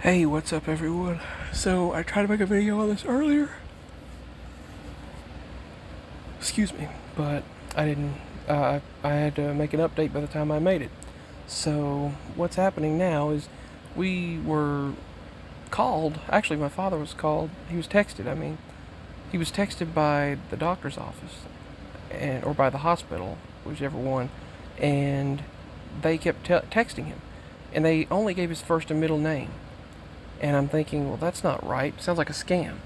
Hey, what's up everyone? So, I tried to make a video on this earlier. Excuse me, but I didn't. I had to make an update by the time I made it. So, what's happening now is we were called. Actually, my father was called. He was texted, he was texted by the doctor's office or by the hospital, whichever one, and they kept texting him. And they only gave his first and middle name. And I'm thinking, well, that's not right. Sounds like a scam.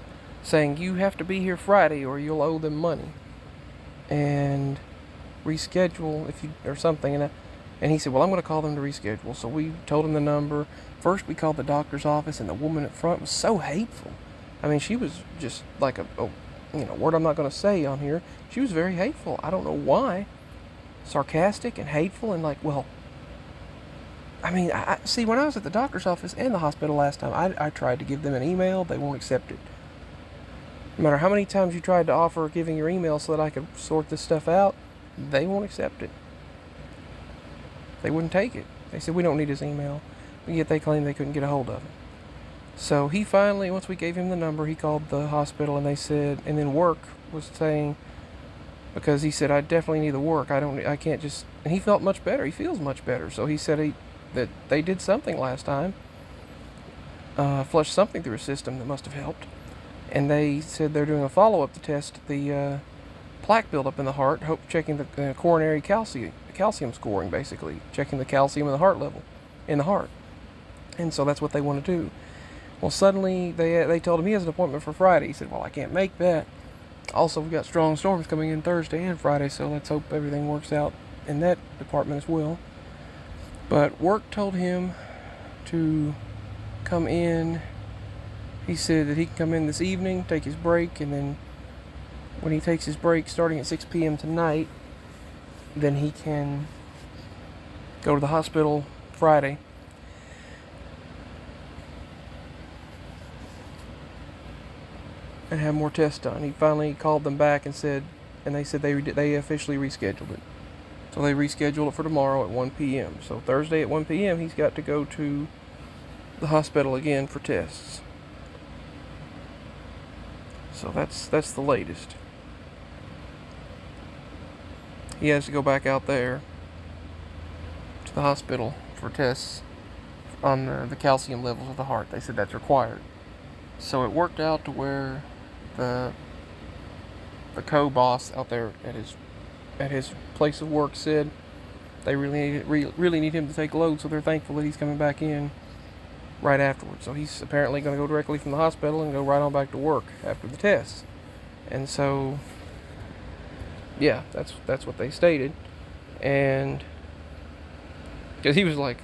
Saying you have to be here Friday or you'll owe them money. And reschedule if you or something. And he said, well, I'm going to call them to reschedule. So we told him the number. First, we called the doctor's office, and the woman at front was so hateful. I mean, she was just like a word I'm not going to say on here. She was very hateful. I don't know why. Sarcastic and hateful, and like, well, I see, when I was at the doctor's office and the hospital last time, I tried to give them an email. They won't accept it. No matter how many times you tried to offer giving your email so that I could sort this stuff out, they won't accept it. They wouldn't take it. They said, we don't need his email. But yet they claimed they couldn't get a hold of him. So he finally, once we gave him the number, he called the hospital, and they said, and then work was saying, because he said, I definitely need the work. I can't just, and he felt much better. He feels much better. So he said that they did something last time, flushed something through his system that must have helped. And they said they're doing a follow-up to test the plaque buildup in the heart, checking the coronary calcium scoring, basically, checking the calcium in the heart level in the heart. And so that's what they want to do. Well, suddenly they told him he has an appointment for Friday. He said, well, I can't make that. Also, we've got strong storms coming in Thursday and Friday, so let's hope everything works out in that department as well. But work told him to come in. He said that he can come in this evening, take his break, and then when he takes his break starting at 6 p.m. tonight, then he can go to the hospital Friday. And have more tests done. He finally called them back and they said they officially rescheduled it. So they rescheduled it for tomorrow at 1 p.m. So Thursday at 1 p.m. he's got to go to the hospital again for tests. So that's the latest. He has to go back out there to the hospital for tests on the calcium levels of the heart. They said that's required. So it worked out to where the co-boss out there at his place of work said they really need him to take load, so they're thankful that he's coming back in right afterwards. So he's apparently going to go directly from the hospital and go right on back to work after the tests. And so, yeah, that's what they stated. And because he's like,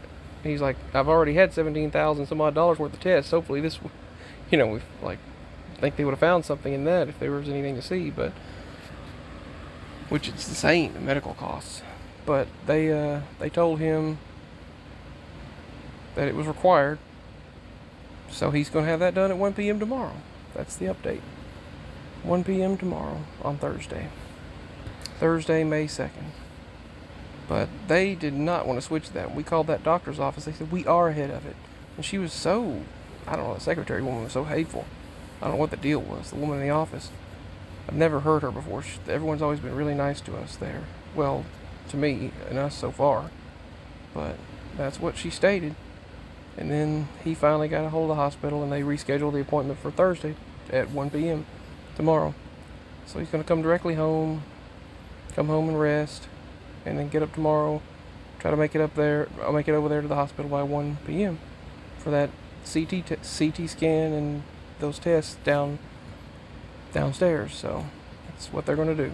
I've already had $17,000 some odd dollars worth of tests. Hopefully this, we've I think they would have found something in that if there was anything to see, but which it's insane, the medical costs. But they told him that it was required, so he's going to have that done at 1 p.m. tomorrow. That's the update. 1 p.m. tomorrow on Thursday, May 2nd. But they did not want to switch that. We called that doctor's office. They said, we are ahead of it. And she was so, I don't know, the secretary woman was so hateful. I don't know what the deal was. The woman in the office, I've never heard her before. Everyone's always been really nice to us there. Well, to me and us so far. But that's what she stated. And then he finally got a hold of the hospital, and they rescheduled the appointment for Thursday at 1 p.m. tomorrow. So he's going to come directly home, come home and rest, and then get up tomorrow, try to make it up there. I'll make it over there to the hospital by 1 p.m. for that CT scan and those tests downstairs. So that's what they're going to do.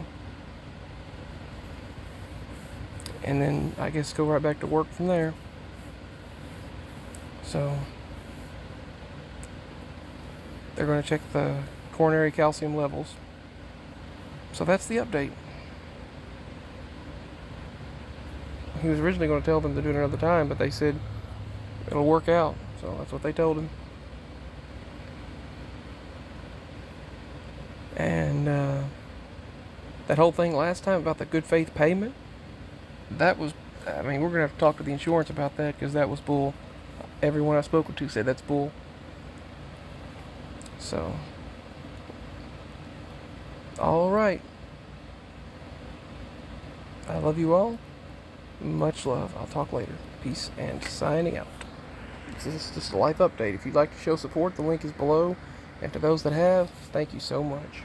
And then I guess go right back to work from there. So they're going to check the coronary calcium levels. So that's the update. He was originally going to tell them to do it another time, but they said it'll work out. So that's what they told him. And that whole thing last time about the good faith payment, that was, we're going to have to talk to the insurance about that, because that was bull. everyone I spoke to said that's bull. So, all right. I love you all. Much love. I'll talk later. Peace and signing out. This is just a life update. If you'd like to show support, the link is below. And to those that have, thank you so much.